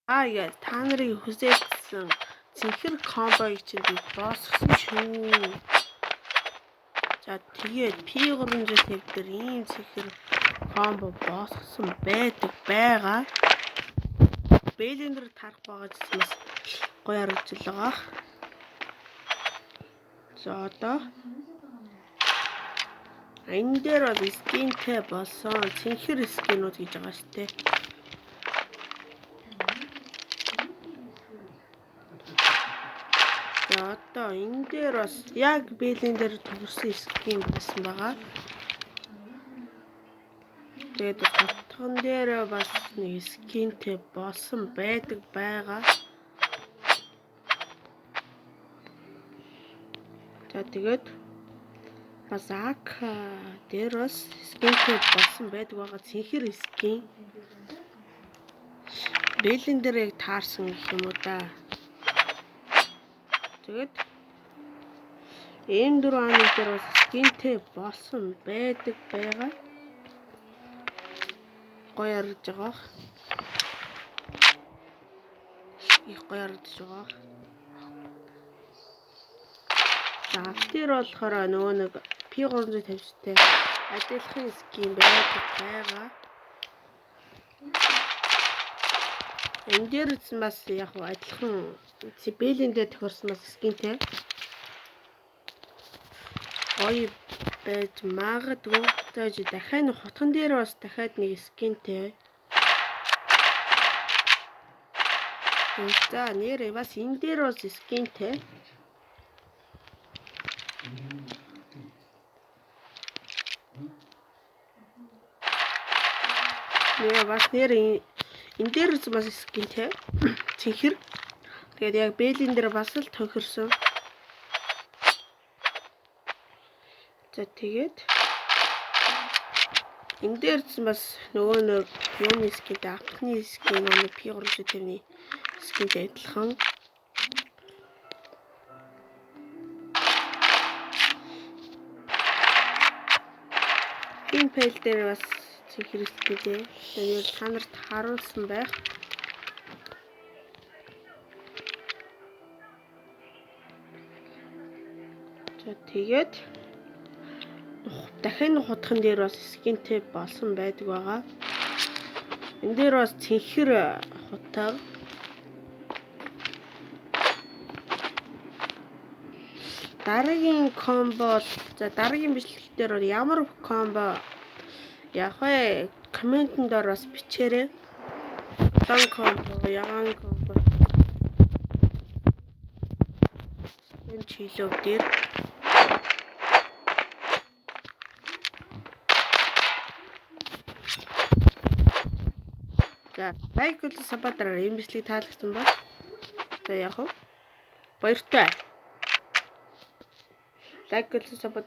Яа, та нарын хүсэлтсэн цэнхэр комбоёг чинь босгосон шүү. За тэгээд P350 дээр ийм цэнхэр комбо босгосон байгаа. Бэлэндэр тарах байгаа зүйлс гоё харагдаж байгаа. За одоо энэ дээр бол скинтэй болсон цэнхэр скинүүд гэж байгаа шүү дээ. За одоо энэ дээр бас яг бэлэндэр төгөрсөн скин байсан байгаа. Тэгээд утган дээр бас нэг скинтэй болсон байгаа. За тэгээд бас ак дээр бас скинтэй болсон байгаа цэнхэр скин. Бэлэндэр яг таарсан гэх юм уу да. Тэгээд энэ 4 оны дээр бас скинтэй болсон байгаа. Гоё харагдаж байгаа. Их гоё харагдаж байгаа. За тэр болохоор нөгөө нэг P350-тэй адилхан скин байгаа. Энэ дээр бас яг адилхан бэлэндээ тохирсон бас скинтэй гоё байж магадгүй. За дахиад хутган дээр бас дахиад нэг скинтэй. За нэрээ бас энэ дээр бас скинтэй. Бас нэрээ энэ дээр бас скинтэй. Цэнхэр. Тэгээд яг бэлэндэр бас л тохирсон. За тэгээд энэ дээр бас нөгөө нэг юуны скинтэй анхны скин нөгөө P350-ны скинтэй адилхан. Энэ пэйл дээр бас цэнхэр скинтэй. Тэгээд та нарт харуулсан байх. За тэгээд дахин хутган дээр бас скинтэй болсон байгаа. Энэ дээр бас цэнхэр хутаг. Дараагийн комбо, за дараагийн бичлэг дээр ямар комбо яг вэ? Комментэн дээр бас бичээрэй. Дан комбо, ягаан комбо. Энэ чийлөв дээр за лайк болон сабатараар энэ бичлэгийг таалагдсан бол за яг баяртай. Лайк болон сабат